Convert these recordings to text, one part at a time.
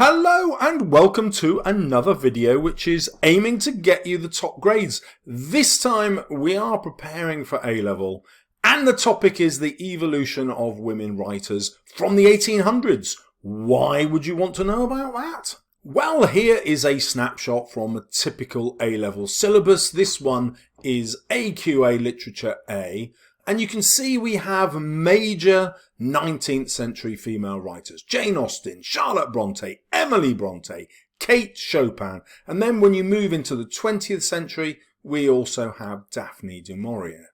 Hello and welcome to another video which is aiming to get you the top grades. This time we are preparing for A-level and the topic is the evolution of women writers from the 1800s. Why would you want to know about that? Well, here is a snapshot from a typical A-level syllabus. This one is AQA Literature A. And you can see we have major 19th century female writers. Jane Austen, Charlotte Bronte, Emily Bronte, Kate Chopin. And then when you move into the 20th century, we also have Daphne du Maurier.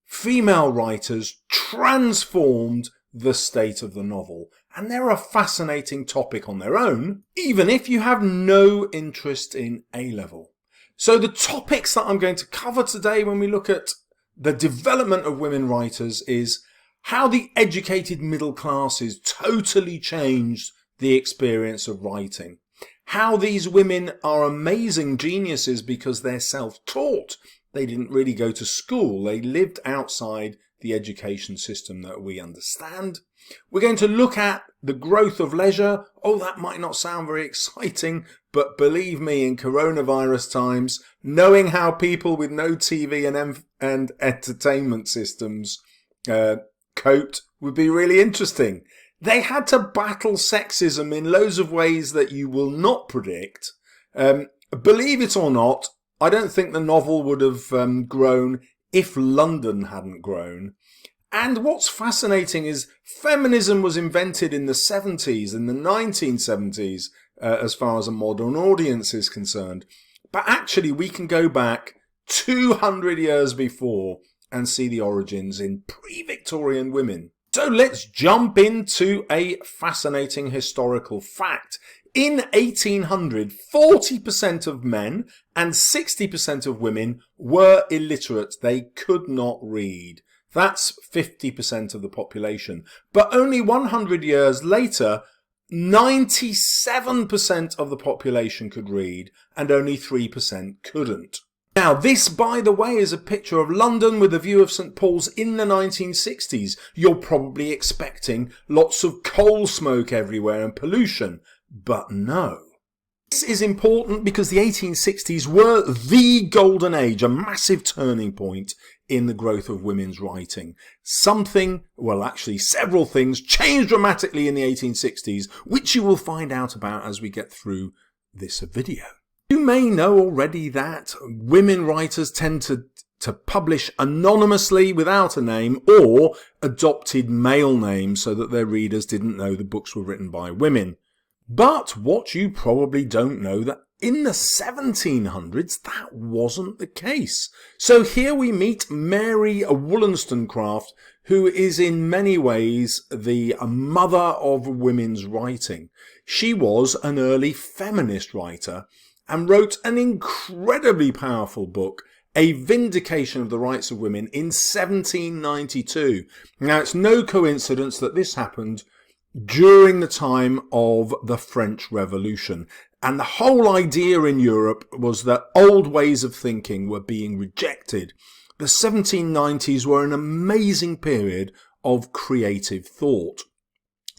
Female writers transformed the state of the novel. And they're a fascinating topic on their own, even if you have no interest in A-level. So the topics that I'm going to cover today when we look at the development of women writers is how the educated middle classes totally changed the experience of writing. How these women are amazing geniuses because they're self-taught. They didn't really go to school. They lived outside the education system that we understand. We're going to look at the growth of leisure. Oh, that might not sound very exciting, but believe me, in coronavirus times, knowing how people with no TV and entertainment systems coped would be really interesting. They had to battle sexism in loads of ways that you will not predict. Believe it or not, I don't think the novel would have grown if London hadn't grown. And what's fascinating is feminism was invented in the 70s, in the 1970s, as far as a modern audience is concerned. But actually we can go back 200 years before and see the origins in pre-Victorian women. So let's jump into a fascinating historical fact. In 1800, 40% of men and 60% of women were illiterate. They could not read. That's 50% of the population. But only 100 years later, 97% of the population could read and only 3% couldn't. Now, this, by the way, is a picture of London with a view of St. Paul's in the 1960s. You're probably expecting lots of coal smoke everywhere and pollution, but no. This is important because the 1860s were the golden age, a massive turning point in the growth of women's writing. Several things changed dramatically in the 1860s, which you will find out about as we get through this video. You may know already that women writers tend to publish anonymously without a name or adopted male names so that their readers didn't know the books were written by women. But what you probably don't know that in the 1700s, that wasn't the case. So here we meet Mary Wollstonecraft, who is in many ways the mother of women's writing. She was an early feminist writer and wrote an incredibly powerful book, A Vindication of the Rights of Women, in 1792. Now, it's no coincidence that this happened during the time of the French Revolution. And the whole idea in Europe was that old ways of thinking were being rejected. The 1790s were an amazing period of creative thought.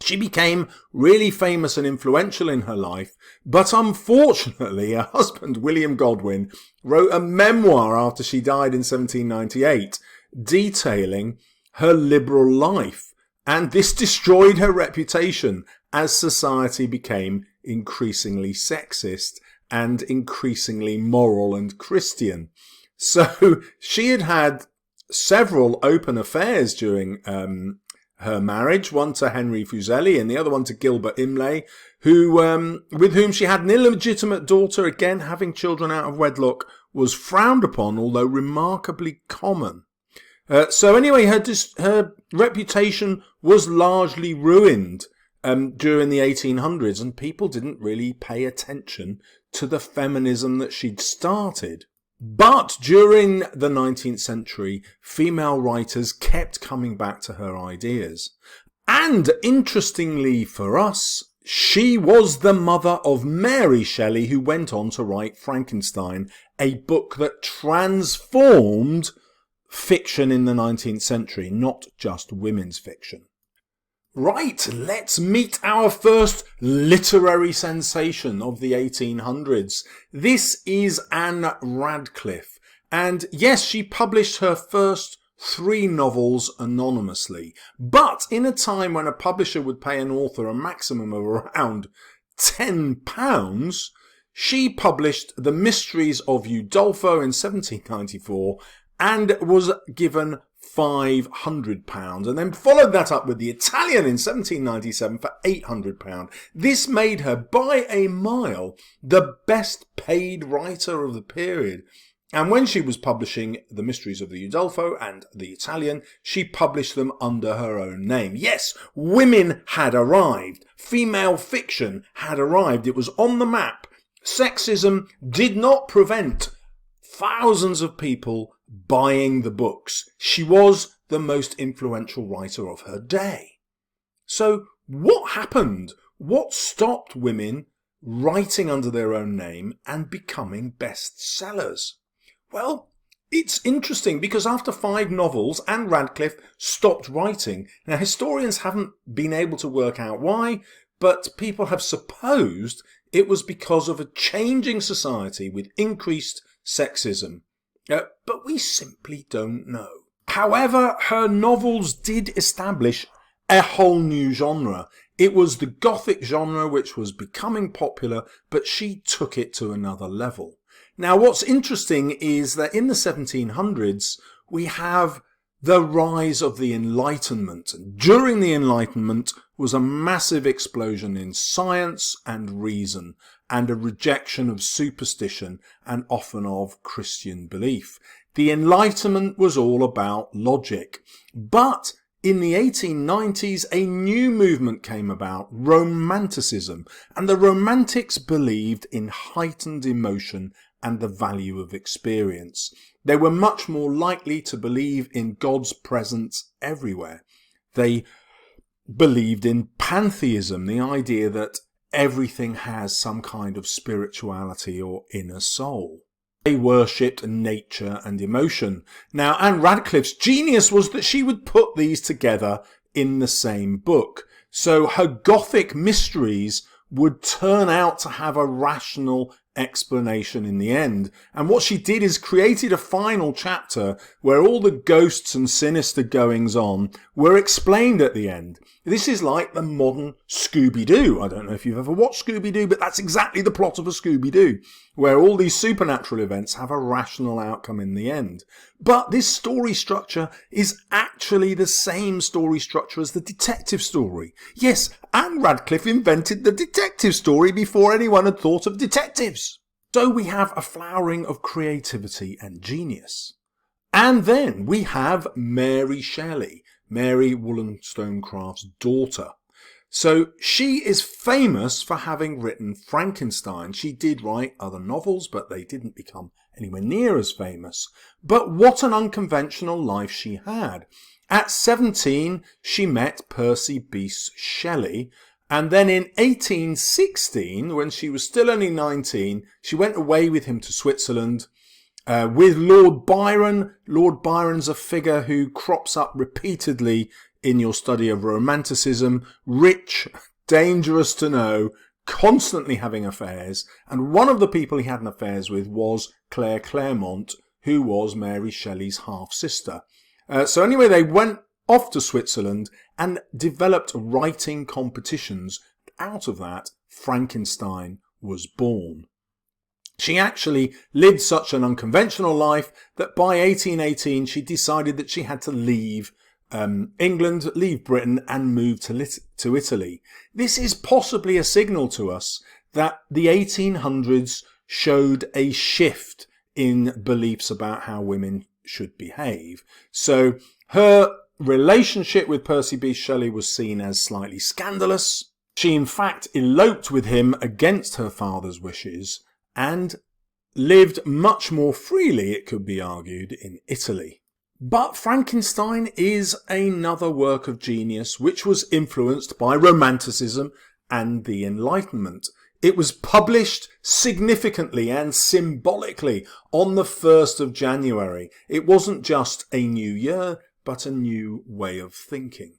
She became really famous and influential in her life, but unfortunately her husband, William Godwin, wrote a memoir after she died in 1798, detailing her liberal life. And this destroyed her reputation as society became increasingly sexist and increasingly moral and Christian. So she had had several open affairs during her marriage, one to Henry Fuseli and the other one to Gilbert Imlay, with whom she had an illegitimate daughter. Again, having children out of wedlock was frowned upon, although remarkably common. So anyway, her reputation was largely ruined during the 1800s, and people didn't really pay attention to the feminism that she'd started. But during the 19th century, female writers kept coming back to her ideas. And interestingly for us, she was the mother of Mary Shelley, who went on to write Frankenstein, a book that transformed fiction in the 19th century, not just women's fiction. Right, let's meet our first literary sensation of the 1800s. This is Anne Radcliffe. And yes, she published her first 3 novels anonymously. But in a time when a publisher would pay an author a maximum of around £10, she published The Mysteries of Udolpho in 1794 and was given £500, and then followed that up with The Italian in 1797 for £800. This made her, by a mile, the best paid writer of the period. And when she was publishing The Mysteries of the Udolpho and The Italian, she published them under her own name. Yes, women had arrived. Female fiction had arrived. It was on the map. Sexism did not prevent thousands of people buying the books. She was the most influential writer of her day. So what happened? What stopped women writing under their own name and becoming bestsellers? Well, it's interesting because after 5 novels, Anne Radcliffe stopped writing. Now, historians haven't been able to work out why, but people have supposed it was because of a changing society with increased sexism. But we simply don't know. However, her novels did establish a whole new genre. It was the Gothic genre which was becoming popular, but she took it to another level. Now, what's interesting is that in the 1700s, we have the rise of the Enlightenment. During the Enlightenment was a massive explosion in science and reason, and a rejection of superstition and often of Christian belief. The Enlightenment was all about logic. But in the 1890s, a new movement came about, Romanticism, and the Romantics believed in heightened emotion and the value of experience. They were much more likely to believe in God's presence everywhere. They believed in pantheism, the idea that everything has some kind of spirituality or inner soul. They worshipped nature and emotion. Now, Anne Radcliffe's genius was that she would put these together in the same book. So her Gothic mysteries would turn out to have a rational explanation in the end. And what she did is created a final chapter where all the ghosts and sinister goings on were explained at the end. This is like the modern Scooby-Doo. I don't know if you've ever watched Scooby-Doo, but that's exactly the plot of a Scooby-Doo, where all these supernatural events have a rational outcome in the end. But this story structure is actually the same story structure as the detective story. Yes, Anne Radcliffe invented the detective story before anyone had thought of detectives. So we have a flowering of creativity and genius. And then we have Mary Shelley, Mary Wollstonecraft's daughter. So she is famous for having written Frankenstein. She did write other novels, but they didn't become anywhere near as famous. But what an unconventional life she had. At 17, she met Percy Bysshe Shelley, and then in 1816, when she was still only 19, she went away with him to Switzerland with Lord Byron. Lord Byron's a figure who crops up repeatedly in your study of Romanticism, rich, dangerous to know, constantly having affairs, and one of the people he had an affairs with was Claire Clairmont, who was Mary Shelley's half-sister. So anyway, they went off to Switzerland and developed writing competitions. Out of that, Frankenstein was born. She actually lived such an unconventional life that by 1818 she decided that she had to leave England, leave Britain and move to Italy. This is possibly a signal to us that the 1800s showed a shift in beliefs about how women should behave. So her relationship with Percy Bysshe Shelley was seen as slightly scandalous. She in fact eloped with him against her father's wishes and lived much more freely, it could be argued, in Italy. But Frankenstein is another work of genius which was influenced by Romanticism and the Enlightenment. It was published significantly and symbolically on the 1st of January. It wasn't just a new year, but a new way of thinking.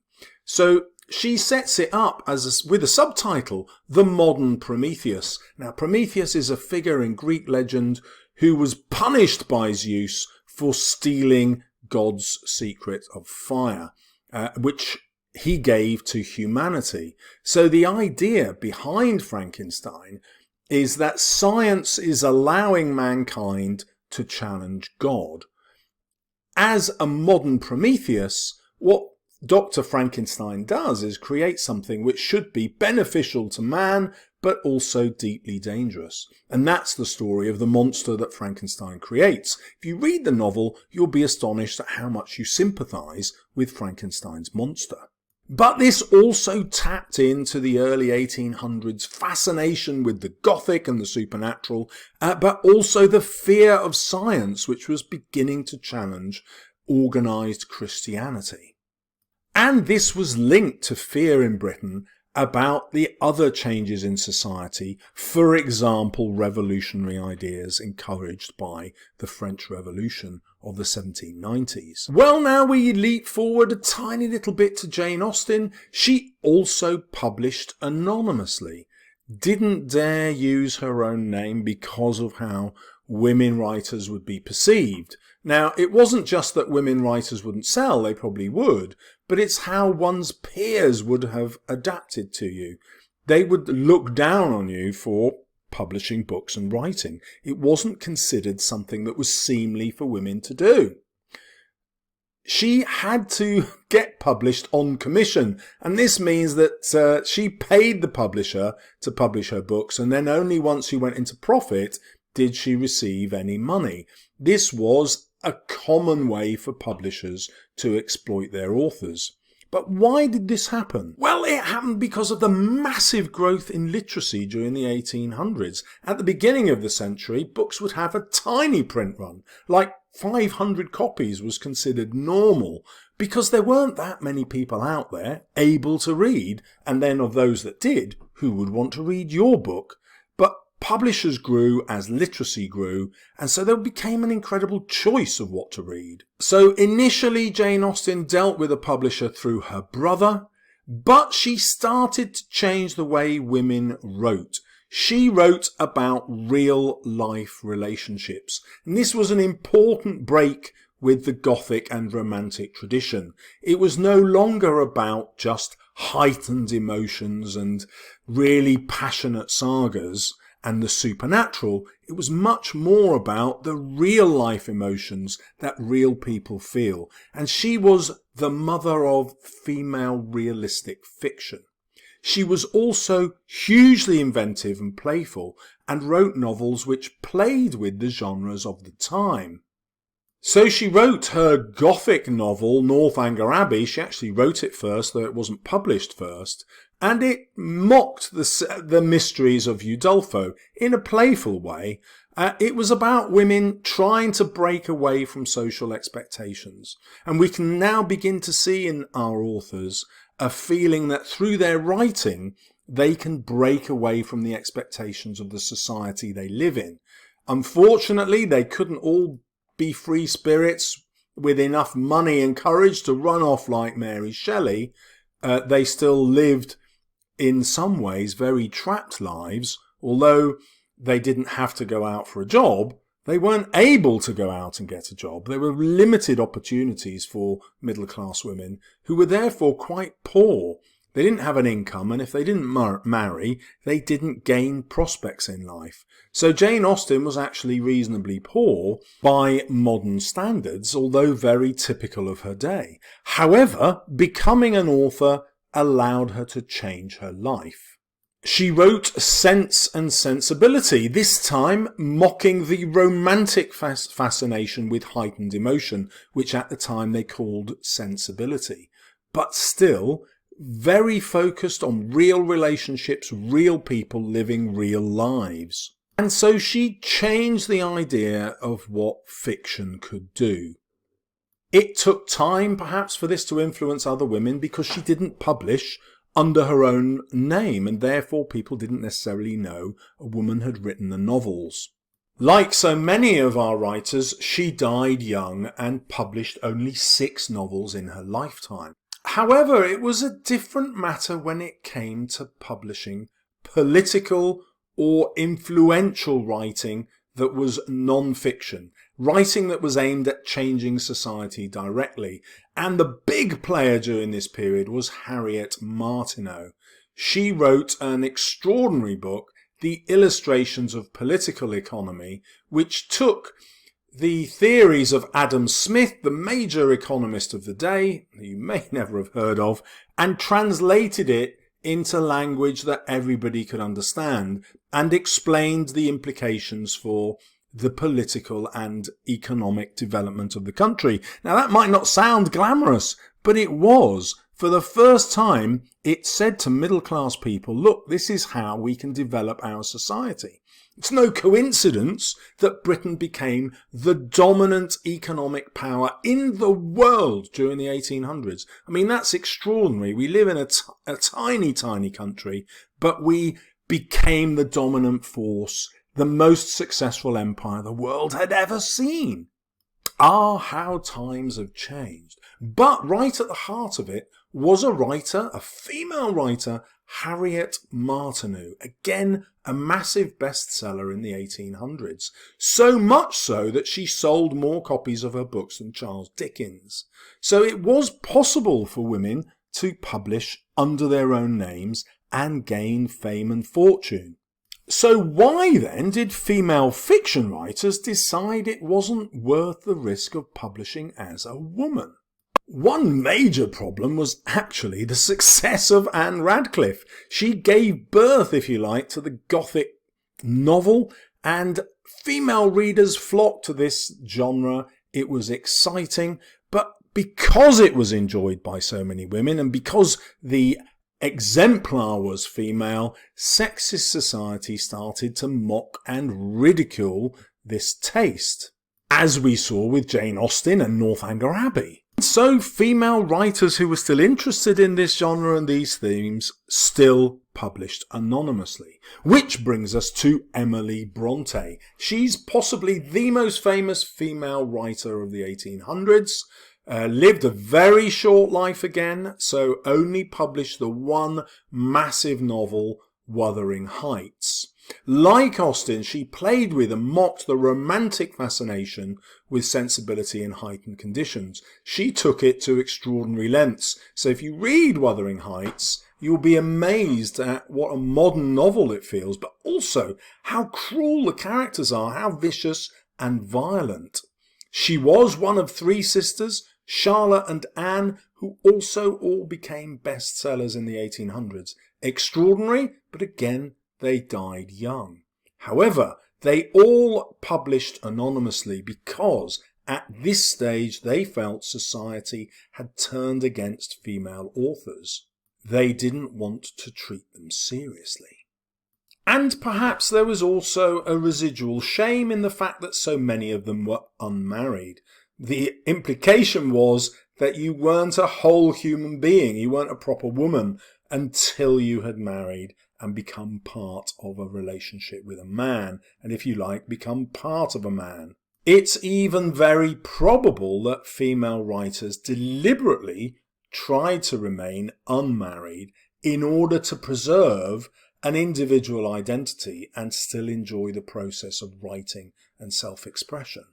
So She sets it up with a subtitle, The Modern Prometheus. Now, Prometheus is a figure in Greek legend who was punished by Zeus for stealing God's secret of fire, which he gave to humanity. So the idea behind Frankenstein is that science is allowing mankind to challenge God. As a modern Prometheus, what Dr. Frankenstein does is create something which should be beneficial to man, but also deeply dangerous. And that's the story of the monster that Frankenstein creates. If you read the novel, you'll be astonished at how much you sympathise with Frankenstein's monster. But this also tapped into the early 1800s fascination with the Gothic and the supernatural, but also the fear of science, which was beginning to challenge organised Christianity. And this was linked to fear in Britain about the other changes in society, for example, revolutionary ideas encouraged by the French Revolution of the 1790s. Well, now we leap forward a tiny little bit to Jane Austen. She also published anonymously, didn't dare use her own name because of how women writers would be perceived. Now, it wasn't just that women writers wouldn't sell, they probably would, but it's how one's peers would have adapted to you. They would look down on you for publishing books and writing. It wasn't considered something that was seemly for women to do. She had to get published on commission, and this means that she paid the publisher to publish her books, and then only once she went into profit did she receive any money. This was a common way for publishers to exploit their authors. But why did this happen? Well, it happened because of the massive growth in literacy during the 1800s. At the beginning of the century, books would have a tiny print run, like 500 copies was considered normal, because there weren't that many people out there able to read, and then of those that did, who would want to read your book? But publishers grew as literacy grew, and so there became an incredible choice of what to read. So initially Jane Austen dealt with a publisher through her brother, but she started to change the way women wrote. She wrote about real life relationships, and this was an important break with the Gothic and Romantic tradition. It was no longer about just heightened emotions and really passionate sagas and the supernatural. It was much more about the real life emotions that real people feel. And she was the mother of female realistic fiction. She was also hugely inventive and playful, and wrote novels which played with the genres of the time. So she wrote her Gothic novel, Northanger Abbey. She actually wrote it first, though it wasn't published first. And it mocked the mysteries of Udolpho in a playful way. It was about women trying to break away from social expectations. And we can now begin to see in our authors a feeling that through their writing, they can break away from the expectations of the society they live in. Unfortunately, they couldn't all be free spirits with enough money and courage to run off like Mary Shelley. They still lived in some ways very trapped lives. Although they didn't have to go out for a job, they weren't able to go out and get a job. There were limited opportunities for middle-class women who were therefore quite poor. They didn't have an income, and if they didn't marry, they didn't gain prospects in life. So Jane Austen was actually reasonably poor by modern standards, although very typical of her day. However, becoming an author allowed her to change her life. She wrote Sense and Sensibility, this time mocking the romantic fascination with heightened emotion, which at the time they called sensibility. But still, very focused on real relationships, real people living real lives. And so she changed the idea of what fiction could do. It took time, perhaps, for this to influence other women because she didn't publish under her own name, and therefore people didn't necessarily know a woman had written the novels. Like so many of our writers, she died young and published only 6 novels in her lifetime. However, it was a different matter when it came to publishing political or influential writing that was non-fiction, writing that was aimed at changing society directly. And the big player during this period was Harriet Martineau. She wrote an extraordinary book, The Illustrations of Political Economy, which took the theories of Adam Smith, the major economist of the day, who you may never have heard of, and translated it into language that everybody could understand, and explained the implications for the political and economic development of the country. Now, that might not sound glamorous, but it was. For the first time, it said to middle-class people, look, this is how we can develop our society. It's no coincidence that Britain became the dominant economic power in the world during the 1800s. I mean, that's extraordinary. We live in a tiny, tiny country, but we became the dominant force, the most successful empire the world had ever seen. Ah, how times have changed. But right at the heart of it was a writer, a female writer, Harriet Martineau. Again, a massive bestseller in the 1800s. So much so that she sold more copies of her books than Charles Dickens. So it was possible for women to publish under their own names and gain fame and fortune. So why then did female fiction writers decide it wasn't worth the risk of publishing as a woman? One major problem was actually the success of Anne Radcliffe. She gave birth, if you like, to the Gothic novel, and female readers flocked to this genre. It was exciting, but because it was enjoyed by so many women, and because the exemplar was female, sexist society started to mock and ridicule this taste, as we saw with Jane Austen and Northanger Abbey. So female writers who were still interested in this genre and these themes still published anonymously. Which brings us to Emily Bronte. She's possibly the most famous female writer of the 1800s. Lived a very short life again, so only published the one massive novel, Wuthering Heights. Like Austen, she played with and mocked the romantic fascination with sensibility in heightened conditions. She took it to extraordinary lengths. So if you read Wuthering Heights, you'll be amazed at what a modern novel it feels, but also how cruel the characters are, how vicious and violent. She was one of three sisters, Charlotte and Anne, who also all became bestsellers in the 1800s. Extraordinary, but again, they died young. However, they all published anonymously because at this stage they felt society had turned against female authors. They didn't want to treat them seriously. And perhaps there was also a residual shame in the fact that so many of them were unmarried. The implication was that you weren't a whole human being, you weren't a proper woman until you had married and become part of a relationship with a man, and if you like, become part of a man. It's even very probable that female writers deliberately tried to remain unmarried in order to preserve an individual identity and still enjoy the process of writing and self-expression.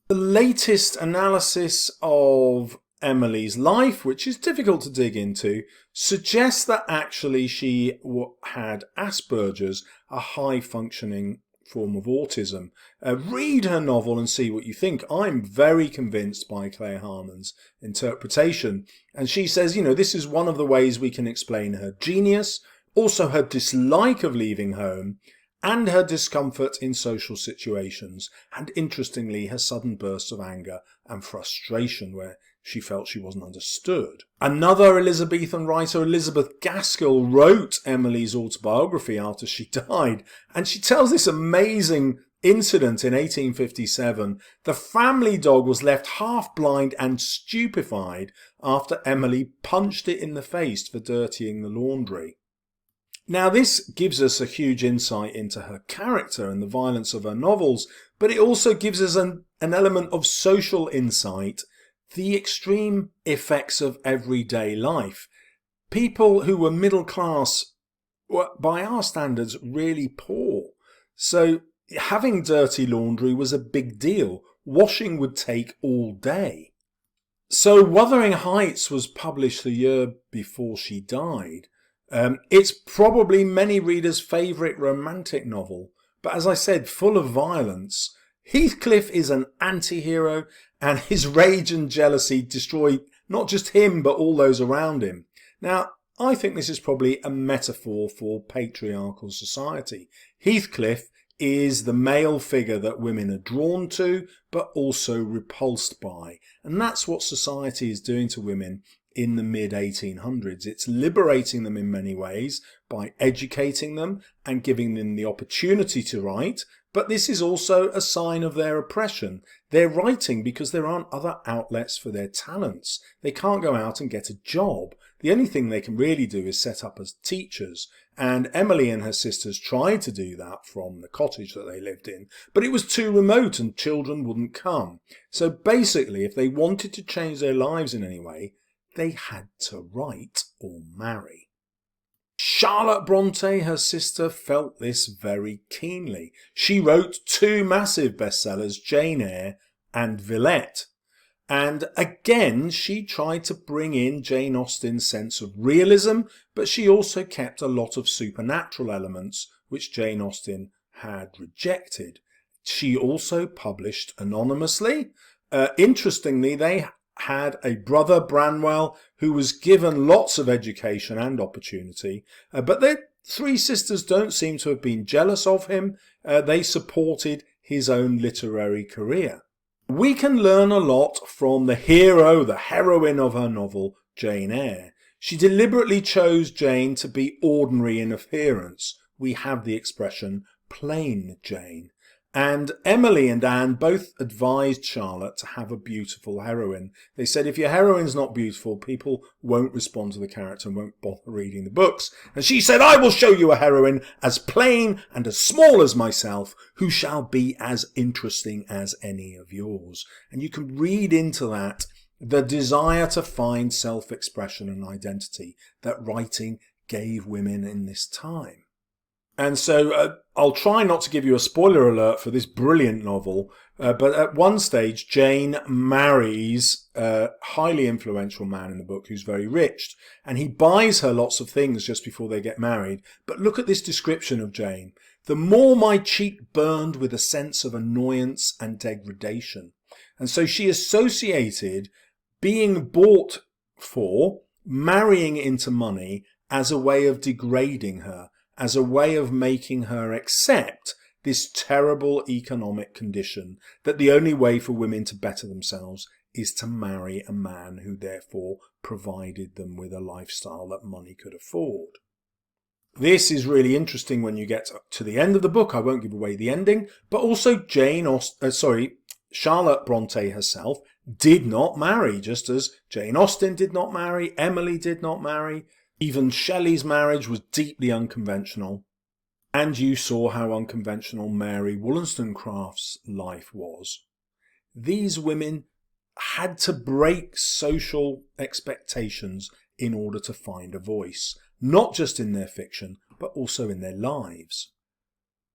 The latest analysis of Emily's life, which is difficult to dig into, suggests that actually she had Asperger's, a high-functioning form of autism. Read her novel and see what you think. I'm very convinced by Claire Harmon's interpretation. And she says, this is one of the ways we can explain her genius, also her dislike of leaving home, and her discomfort in social situations, and interestingly, her sudden bursts of anger and frustration where she felt she wasn't understood. Another Elizabethan writer, Elizabeth Gaskell, wrote Emily's autobiography after she died, and she tells this amazing incident in 1857. The family dog was left half blind and stupefied after Emily punched it in the face for dirtying the laundry. Now, this gives us a huge insight into her character and the violence of her novels, but it also gives us an element of social insight the extreme effects of everyday life. People who were middle class were, by our standards, really poor. So having dirty laundry was a big deal. Washing would take all day. So Wuthering Heights was published the year before she died. It's probably many readers' favourite romantic novel, but as I said, full of violence. Heathcliff is an anti-hero, and his rage and jealousy destroy not just him but all those around him. Now, I think this is probably a metaphor for patriarchal society. Heathcliff is the male figure that women are drawn to but also repulsed by. And that's what society is doing to women in the mid-1800s. It's liberating them in many ways by educating them and giving them the opportunity to write. But this is also a sign of their oppression. They're writing because there aren't other outlets for their talents. They can't go out and get a job. The only thing they can really do is set up as teachers. And Emily and her sisters tried to do that from the cottage that they lived in, but it was too remote and children wouldn't come. So basically, if they wanted to change their lives in any way, they had to write or marry. Charlotte Bronte, her sister, felt this very keenly. She wrote two massive bestsellers, Jane Eyre and Villette. And again, she tried to bring in Jane Austen's sense of realism, but she also kept a lot of supernatural elements which Jane Austen had rejected. She also published anonymously. Interestingly, they had a brother, Branwell, who was given lots of education and opportunity, but their three sisters don't seem to have been jealous of him. They supported his own literary career. We can learn a lot from the hero, the heroine of her novel, Jane Eyre. She deliberately chose Jane to be ordinary in appearance. We have the expression plain Jane. And Emily and Anne both advised Charlotte to have a beautiful heroine. They said, if your heroine's not beautiful, people won't respond to the character and won't bother reading the books. And she said, I will show you a heroine as plain and as small as myself, who shall be as interesting as any of yours. And you can read into that the desire to find self-expression and identity that writing gave women in this time. And so I'll try not to give you a spoiler alert for this brilliant novel, but at one stage Jane marries a highly influential man in the book who's very rich, and he buys her lots of things just before they get married. But look at this description of Jane. The more my cheek burned with a sense of annoyance and degradation. And so she associated being bought for, marrying into money, as a way of degrading her, as a way of making her accept this terrible economic condition, that the only way for women to better themselves is to marry a man who therefore provided them with a lifestyle that money could afford. This is really interesting when you get to the end of the book. I won't give away the ending, but also Charlotte Bronte herself did not marry, just as Jane Austen did not marry, Emily did not marry. Even Shelley's marriage was deeply unconventional. And you saw how unconventional Mary Wollstonecraft's life was. These women had to break social expectations in order to find a voice, not just in their fiction, but also in their lives.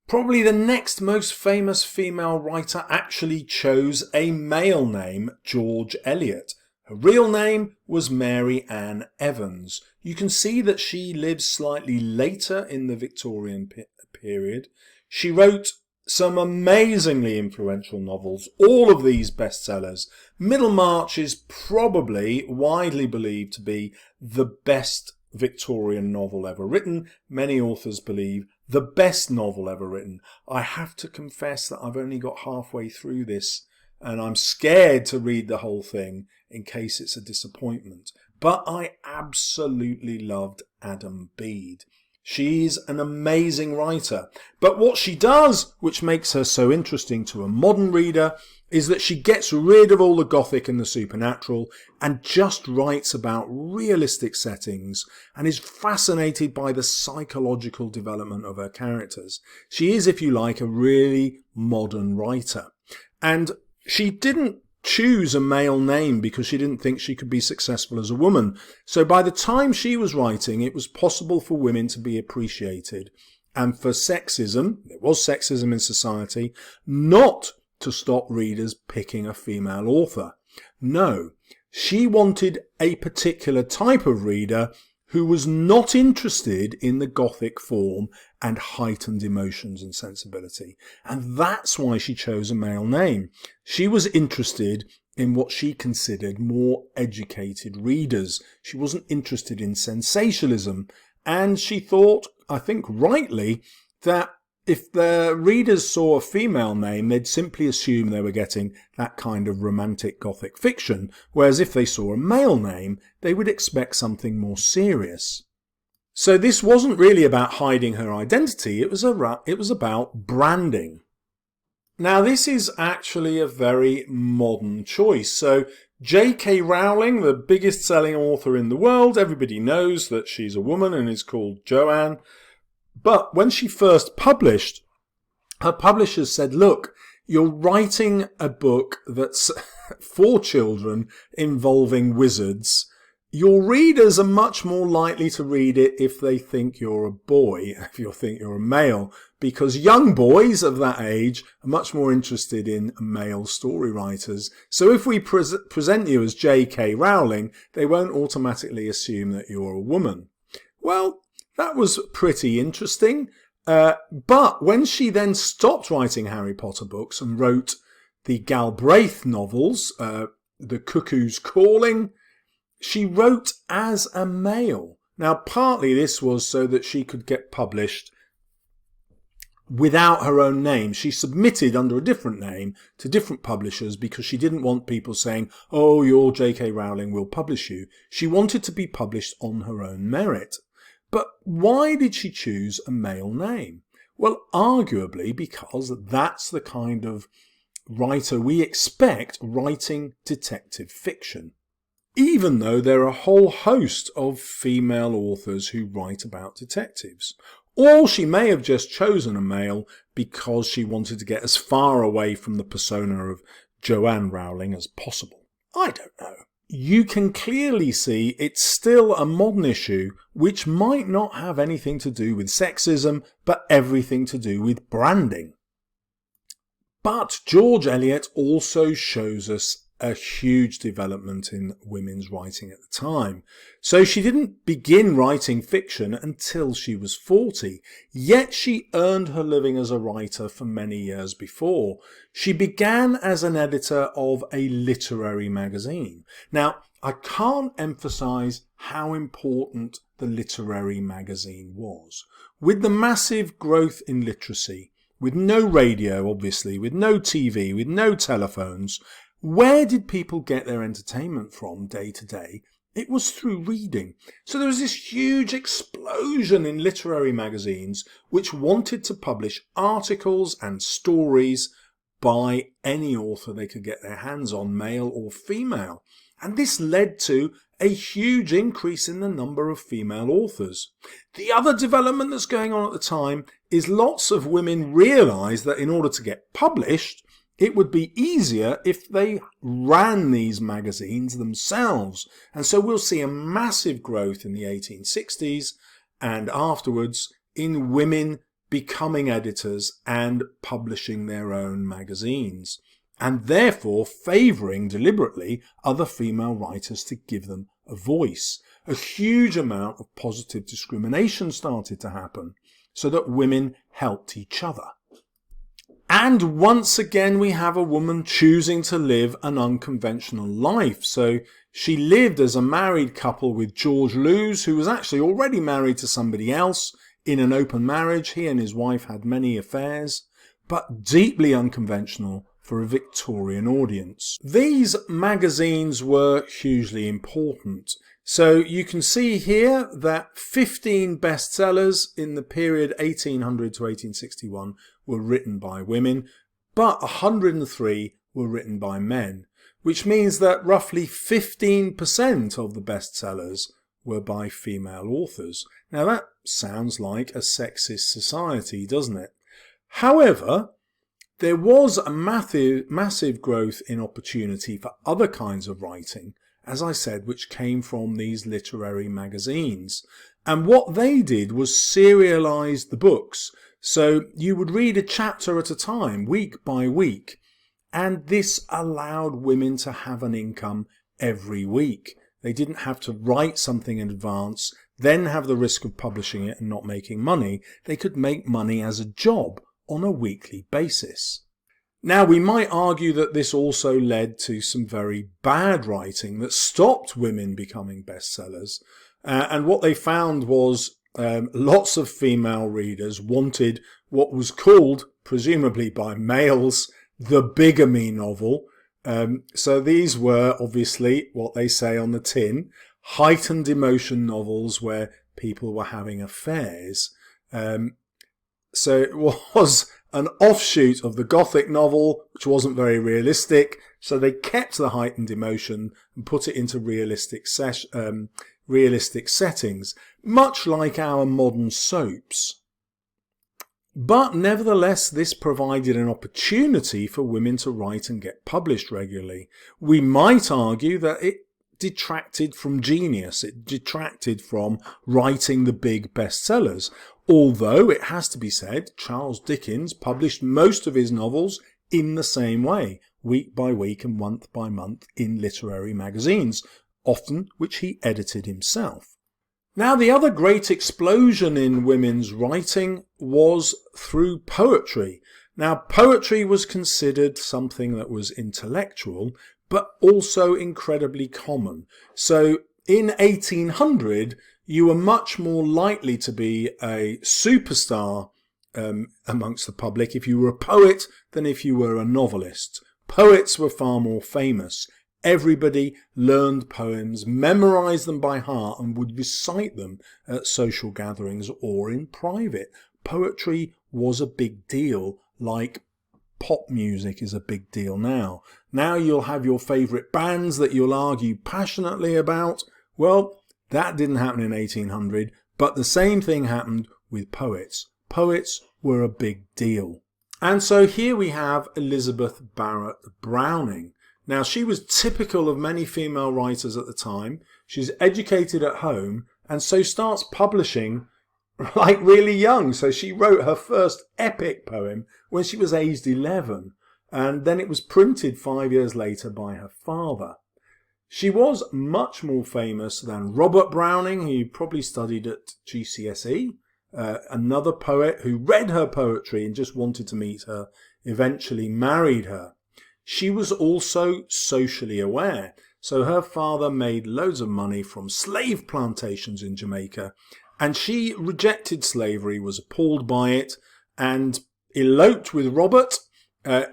Probably the next most famous female writer actually chose a male name, George Elliot. Her real name was Mary Ann Evans. You can see that she lives slightly later in the Victorian period. She wrote some amazingly influential novels, all of these bestsellers. Middlemarch is probably widely believed to be the best Victorian novel ever written. Many authors believe the best novel ever written. I have to confess that I've only got halfway through this, and I'm scared to read the whole thing in case it's a disappointment. But I absolutely loved Adam Bede. She's an amazing writer. But what she does, which makes her so interesting to a modern reader, is that she gets rid of all the Gothic and the supernatural and just writes about realistic settings and is fascinated by the psychological development of her characters. She is, if you like, a really modern writer. And she didn't choose a male name because she didn't think she could be successful as a woman. So by the time she was writing, it was possible for women to be appreciated, and for sexism, there was sexism in society, not to stop readers picking a female author. No, she wanted a particular type of reader who was not interested in the Gothic form and heightened emotions and sensibility. And that's why she chose a male name. She was interested in what she considered more educated readers. She wasn't interested in sensationalism. And she thought, I think rightly, that if the readers saw a female name, they'd simply assume they were getting that kind of romantic Gothic fiction, whereas if they saw a male name, they would expect something more serious. So this wasn't really about hiding her identity, it was about branding. Now this is actually a very modern choice. So J.K. Rowling, the biggest selling author in the world, everybody knows that she's a woman and is called Joanne. But when she first published, her publishers said, look, you're writing a book that's for children involving wizards. Your readers are much more likely to read it if they think you're a boy, if you think you're a male, because young boys of that age are much more interested in male story writers. So if we present you as J.K. Rowling, they won't automatically assume that you're a woman. Well, that was pretty interesting, but when she then stopped writing Harry Potter books and wrote the Galbraith novels, The Cuckoo's Calling, she wrote as a male. Now, partly this was so that she could get published without her own name. She submitted under a different name to different publishers because she didn't want people saying, oh, you're J.K. Rowling, we'll publish you. She wanted to be published on her own merit. But why did she choose a male name? Well, arguably because that's the kind of writer we expect writing detective fiction, even though there are a whole host of female authors who write about detectives. Or she may have just chosen a male because she wanted to get as far away from the persona of Joanne Rowling as possible. I don't know. You can clearly see it's still a modern issue which might not have anything to do with sexism, but everything to do with branding. But George Eliot also shows us a huge development in women's writing at the time. So she didn't begin writing fiction until she was 40, yet she earned her living as a writer for many years before. She began as an editor of a literary magazine. Now, I can't emphasize how important the literary magazine was. With the massive growth in literacy, with no radio, obviously, with no TV, with no telephones, where did people get their entertainment from day to day? It was through reading. So there was this huge explosion in literary magazines which wanted to publish articles and stories by any author they could get their hands on, male or female. And this led to a huge increase in the number of female authors. The other development that's going on at the time is lots of women realised that in order to get published, it would be easier if they ran these magazines themselves. And so we'll see a massive growth in the 1860s and afterwards in women becoming editors and publishing their own magazines, and therefore favouring deliberately other female writers to give them a voice. A huge amount of positive discrimination started to happen so that women helped each other. And once again, we have a woman choosing to live an unconventional life. So she lived as a married couple with George Lewes, who was actually already married to somebody else in an open marriage. He and his wife had many affairs, but deeply unconventional for a Victorian audience. These magazines were hugely important. So you can see here that 15 bestsellers in the period 1800 to 1861 were written by women, but 103 were written by men, which means that roughly 15% of the bestsellers were by female authors. Now that sounds like a sexist society, doesn't it? However, There was a massive growth in opportunity for other kinds of writing, as I said, which came from these literary magazines. And what they did was serialize the books. So you would read a chapter at a time, week by week. And this allowed women to have an income every week. They didn't have to write something in advance, then have the risk of publishing it and not making money. They could make money as a job on a weekly basis. Now, we might argue that this also led to some very bad writing that stopped women becoming bestsellers. And what they found was lots of female readers wanted what was called, presumably by males, the bigamy novel. So these were obviously what they say on the tin, heightened emotion novels where people were having affairs. So it was an offshoot of the Gothic novel, which wasn't very realistic. So they kept the heightened emotion and put it into realistic settings, much like our modern soaps. But nevertheless, this provided an opportunity for women to write and get published regularly. We might argue that it detracted from genius. It detracted from writing the big bestsellers. Although, it has to be said, Charles Dickens published most of his novels in the same way, week by week and month by month in literary magazines, often which he edited himself. Now, the other great explosion in women's writing was through poetry. Now, poetry was considered something that was intellectual, but also incredibly common. So in 1800, you were much more likely to be a superstar amongst the public if you were a poet than if you were a novelist. Poets were far more famous. Everybody learned poems, memorized them by heart, and would recite them at social gatherings or in private. Poetry was a big deal, like pop music is a big deal now. Now you'll have your favourite bands that you'll argue passionately about. Well, that didn't happen in 1800, but the same thing happened with poets. Poets were a big deal. And so here we have Elizabeth Barrett Browning. Now, she was typical of many female writers at the time. She's educated at home and so starts publishing like really young. So she wrote her first epic poem when she was aged 11, and then it was printed 5 years later by her father. She was much more famous than Robert Browning, who probably studied at GCSE, another poet who read her poetry and just wanted to meet her, eventually married her. She was also socially aware. So her father made loads of money from slave plantations in Jamaica, and she rejected slavery, was appalled by it, and eloped with Robert.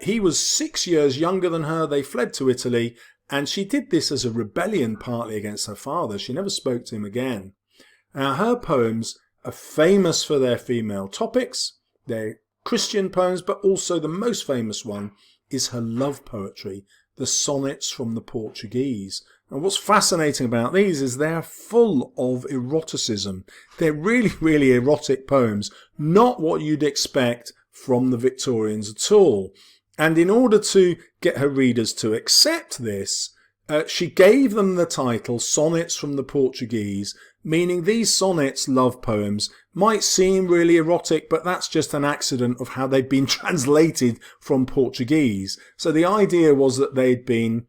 He was 6 years younger than her. They fled to Italy, and she did this as a rebellion partly against her father. She never spoke to him again. Now, her poems are famous for their female topics. They're Christian poems, but also the most famous one is her love poetry, the sonnets from the Portuguese. And what's fascinating about these is they're full of eroticism. They're really, really erotic poems, not what you'd expect from the Victorians at all. And in order to get her readers to accept this, she gave them the title Sonnets from the Portuguese, meaning these sonnets, love poems, might seem really erotic, but that's just an accident of how they'd been translated from Portuguese. So the idea was that they'd been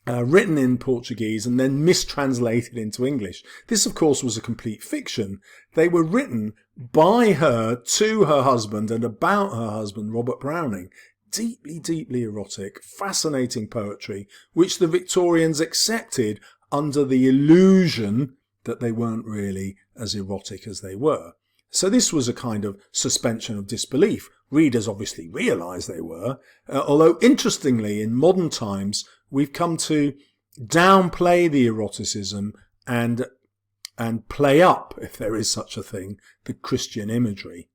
written in Portuguese and then mistranslated into English. This, of course, was a complete fiction. They were written by her to her husband and about her husband, Robert Browning. Deeply, deeply erotic, fascinating poetry, which the Victorians accepted under the illusion that they weren't really as erotic as they were. So this was a kind of suspension of disbelief. Readers obviously realised they were, although interestingly, in modern times, we've come to downplay the eroticism and play up, if there is such a thing, the Christian imagery.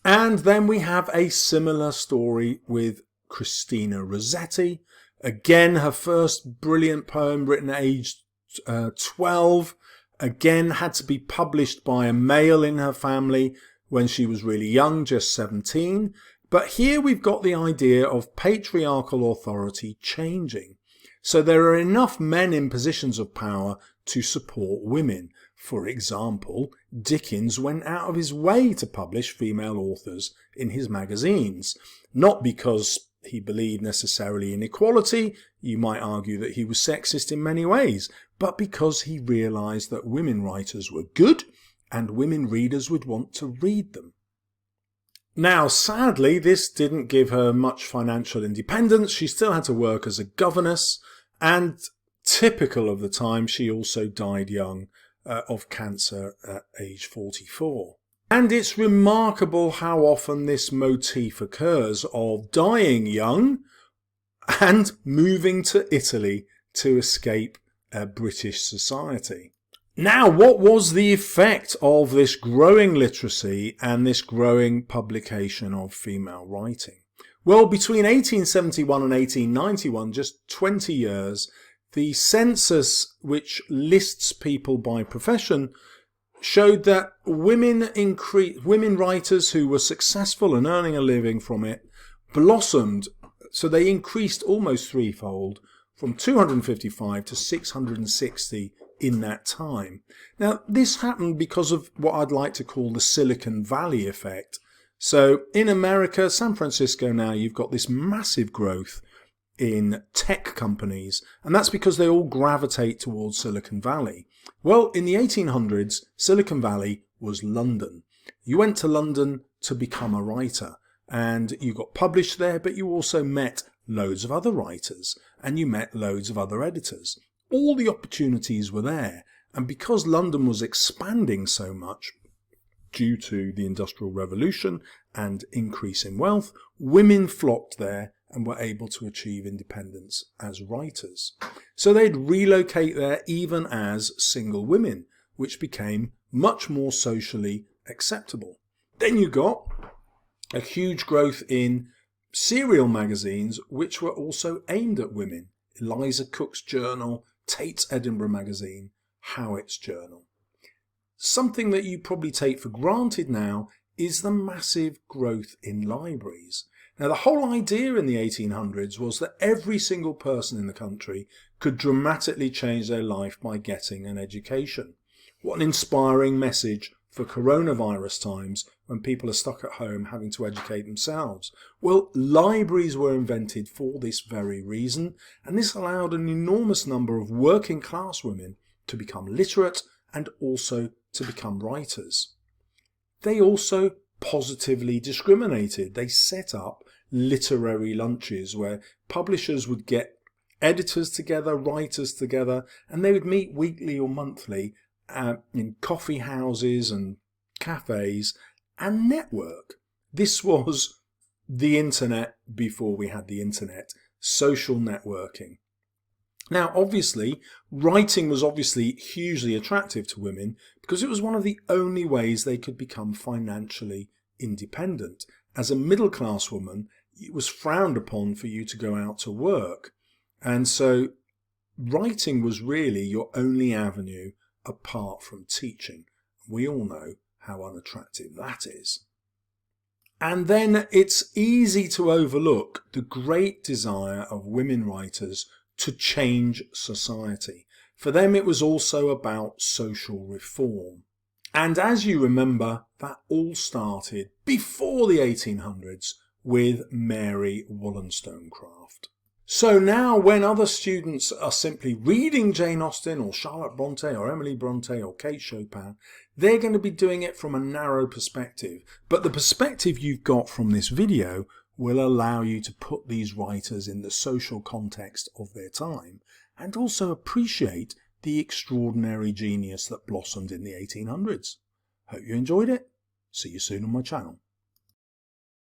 And then we have a similar story with Christina Rossetti. Again, her first brilliant poem written at age 12, again had to be published by a male in her family when she was really young, just 17. But here we've got the idea of patriarchal authority changing. So there are enough men in positions of power to support women. For example, Dickens went out of his way to publish female authors in his magazines, not because he believed necessarily in equality, you might argue that he was sexist in many ways, but because he realised that women writers were good and women readers would want to read them. Now, sadly, this didn't give her much financial independence. She still had to work as a governess, and typical of the time, she also died young of cancer at age 44. And it's remarkable how often this motif occurs of dying young and moving to Italy to escape British society. Now, what was the effect of this growing literacy and this growing publication of female writing? Well, between 1871 and 1891, just 20 years, the census, which lists people by profession, showed that women writers who were successful and earning a living from it blossomed. So they increased almost threefold, from 255 to 660 in that time. Now, this happened because of what I'd like to call the Silicon Valley effect. So in America, San Francisco now, you've got this massive growth in tech companies, and that's because they all gravitate towards Silicon Valley. Well, in the 1800s, Silicon Valley was London. You went to London to become a writer, and you got published there, but you also met loads of other writers, and you met loads of other editors. All the opportunities were there, and because London was expanding so much due to the Industrial Revolution and increase in wealth, women flocked there and were able to achieve independence as writers. So they'd relocate there even as single women, which became much more socially acceptable. Then you got a huge growth in serial magazines, which were also aimed at women. Eliza Cook's Journal, Tate's Edinburgh Magazine, Howitt's Journal. Something that you probably take for granted now is the massive growth in libraries. Now, the whole idea in the 1800s was that every single person in the country could dramatically change their life by getting an education. What an inspiring message for coronavirus times when people are stuck at home having to educate themselves. Well, libraries were invented for this very reason, and this allowed an enormous number of working class women to become literate and also to become writers. They also positively discriminated. They set up literary lunches where publishers would get editors together, writers together, and they would meet weekly or monthly in coffee houses and cafes and network. This was the internet before we had the internet, social networking. Now, obviously, writing was hugely attractive to women because it was one of the only ways they could become financially independent. As a middle-class woman, it was frowned upon for you to go out to work. And so writing was really your only avenue apart from teaching. We all know how unattractive that is. And then it's easy to overlook the great desire of women writers to change society. For them, it was also about social reform. And as you remember, that all started before the 1800s with Mary Wollstonecraft. So now when other students are simply reading Jane Austen or Charlotte Bronte or Emily Bronte or Kate Chopin, they're going to be doing it from a narrow perspective. But the perspective you've got from this video will allow you to put these writers in the social context of their time and also appreciate the extraordinary genius that blossomed in the 1800s. Hope you enjoyed it. See you soon on my channel.